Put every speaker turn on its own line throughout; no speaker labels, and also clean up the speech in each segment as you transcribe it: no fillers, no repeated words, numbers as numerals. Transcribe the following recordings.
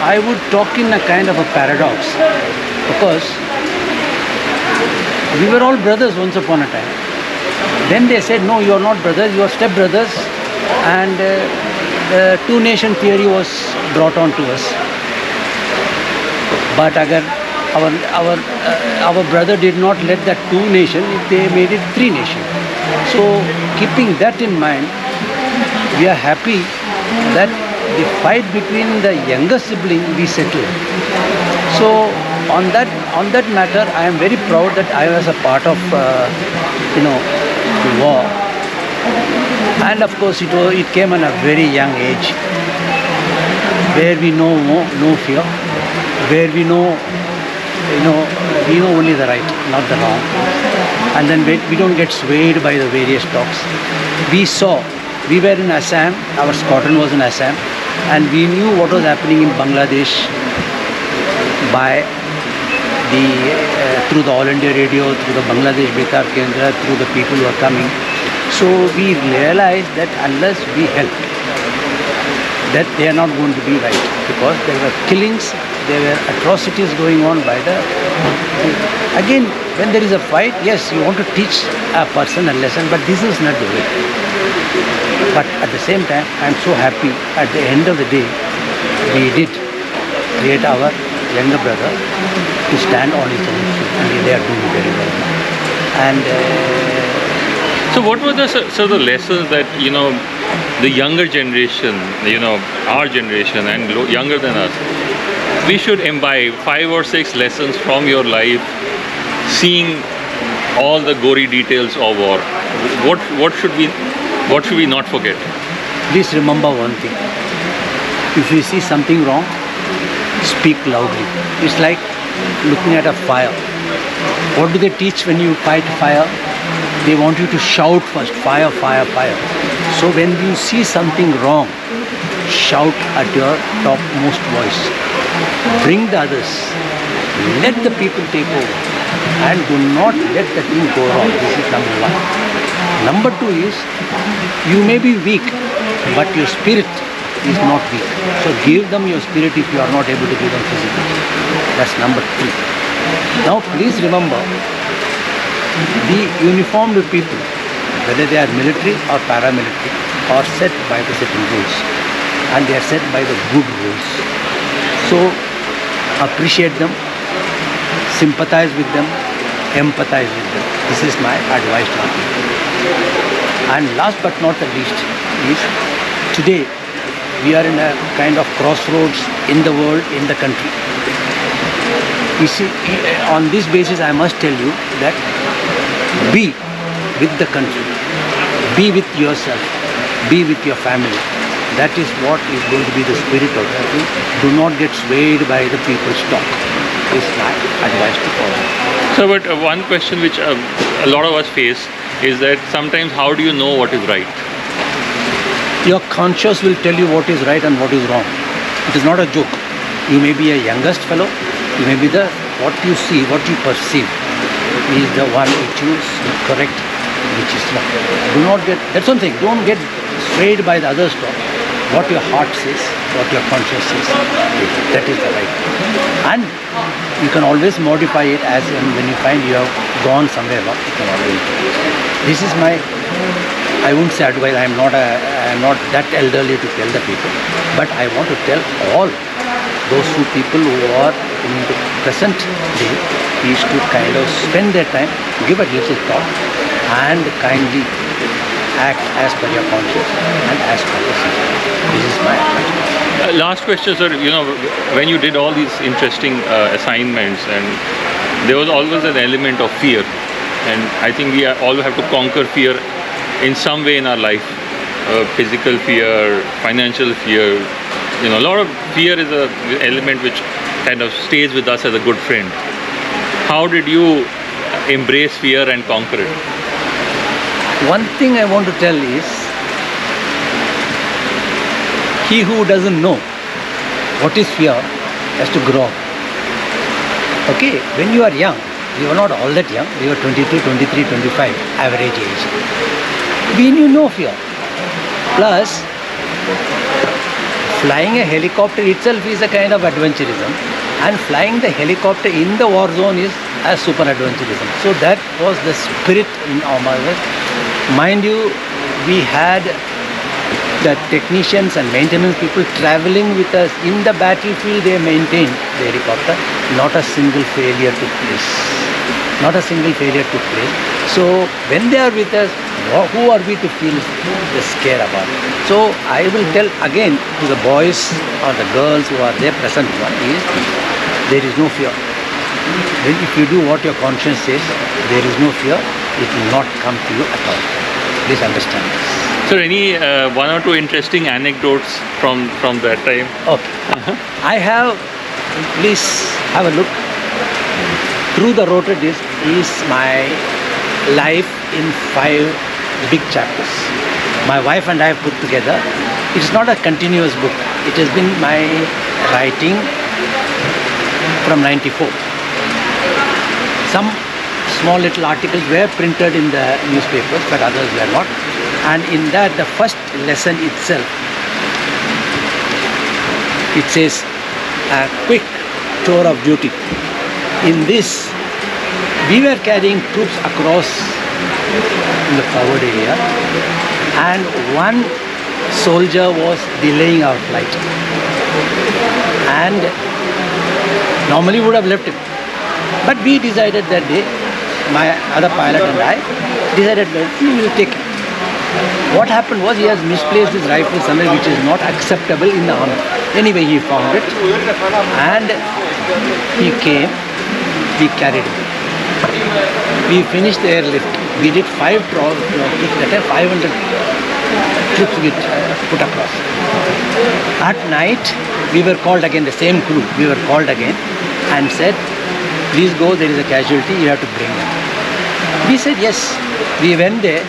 I would talk in a kind of a paradox, because we were all brothers once upon a time. Then they said, no, you are not brothers, you are step brothers, and the two-nation theory was brought on to us. But agar our brother did not let that two-nation, they made it three-nation. So keeping that in mind, we are happy that the fight between the younger sibling we settled. So on that matter, I am very proud that I was a part of the war. And of course, it came at a very young age, where we know no fear, where we know only the right, not the wrong. And then we don't get swayed by the various talks. We were in Assam, our squadron was in Assam, and we knew what was happening in Bangladesh through the All India Radio, through the Bangladesh Bekar Kendra, through the people who are coming. So we realized that unless we help, that they are not going to be right, because there were killings, there were atrocities going on by the... Again, when there is a fight, yes, you want to teach a person a lesson, but this is not the way. But at the same time, I am so happy at the end of the day, we did create our younger brother to stand on his own feet, and they are doing very well now. And
so what were the lessons that, the younger generation, our generation and younger than us, we should imbibe 5 or 6 lessons from your life, seeing all the gory details of war? What should we not forget?
Please remember one thing. If you see something wrong, speak loudly. It's like looking at a fire. What do they teach when you fight fire? They want you to shout first, fire, fire, fire. So when you see something wrong, shout at your topmost voice. Bring the others. Let the people take over. And do not let the thing go wrong. This is number 1. Number 2 is, you may be weak, but your spirit is not weak. So give them your spirit if you are not able to give them physically. That's number 3. Now please remember, the uniformed people, whether they are military or paramilitary, are set by the certain rules, and they are set by the good rules. So appreciate them, sympathize with them, empathize with them. This is my advice to the people. And last but not the least is, today we are in a kind of crossroads in the world, in the country. You see, on this basis I must tell you that be with the country, be with yourself, be with your family. That is what is going to be the spirit of the thing. Do not get swayed by the people's talk. This is my advice to all.
So, but one question which a lot of us face is that sometimes how do you know what is right?
Your conscience will tell you what is right and what is wrong. It is not a joke. You may be a youngest fellow, you may be what you see, what you perceive is the one which is correct, which is not. Do not get, that's one thing, don't get swayed by the other's talk. What your heart says, what your conscience says, that is the right. And you can always modify it as when you find you have gone somewhere wrong, you can always do it. This is my, I won't say advice, I am not that elderly to tell the people, but I want to tell all those people who are in the present day is to kind of spend their time, give a little thought, and kindly act as per your conscience and as per your system. This is my advice.
Last question, sir. When you did all these interesting assignments, and there was always an element of fear, and I think we all have to conquer fear in some way in our life. Physical fear, financial fear. A lot of fear is an element which kind of stays with us as a good friend. How did you embrace fear and conquer it?
One thing I want to tell is, he who doesn't know what is fear has to grow up. Okay, when you are young, you are not all that young, you are 22, 23, 25, average age. When you know fear, plus Flying a helicopter itself is a kind of adventurism, and flying the helicopter in the war zone is a super adventurism. So that was the spirit in Awami. Mind you, we had the technicians and maintenance people traveling with us in the battlefield. They maintained the helicopter. Not a single failure took place. Not a single failure took place. So when they are with us, who are we to feel the scare about? So I will tell again to the boys or the girls who are there present one is, there is no fear. If you do what your conscience says, there is no fear. It will not come to you at all. Please understand this.
So any one or two interesting anecdotes from that time?
Okay. I have, please have a look. Through the Rotor Disc is my life in 5 big chapters. My wife and I have put together. It is not a continuous book. It has been my writing from 94. Some small little articles were printed in the newspapers, but others were not. And in that, the first lesson itself, it says a quick tour of duty. In this, we were carrying troops across in the forward area, and one soldier was delaying our flight. And normally would have left him. But we decided that day, my other pilot and I decided that we will take him. What happened was he has misplaced his rifle somewhere which is not acceptable in the army. Anyway, he found it and he came, we carried him. We finished the airlift. We did 5 trips, that time 500 trips we put across. At night, we were called again, the same crew, we were called again and said, please go, there is a casualty, you have to bring him. We said yes. We went there.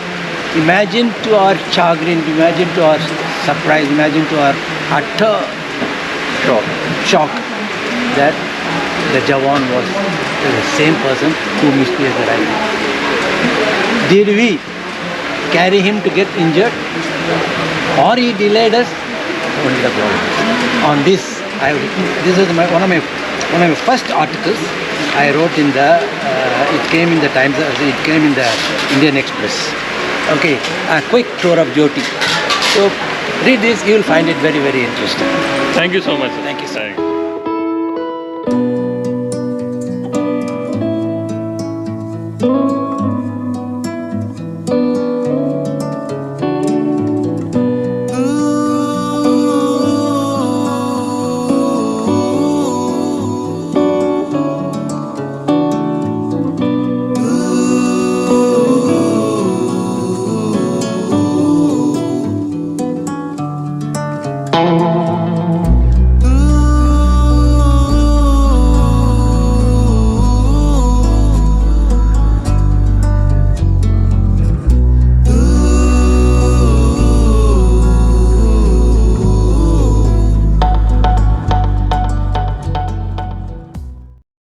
Imagine to our chagrin, imagine to our surprise, imagine to our utter shock that the Jawan was the same person who misplaced the rifle. Did we carry him to get injured, or he delayed us? Only the God. On this, this is one of my first articles I wrote in the. It came in the Times. It came in the Indian Express. Okay, a quick tour of duty. So read this, you will find it very, very interesting.
Thank you so much.
Thank you, sir.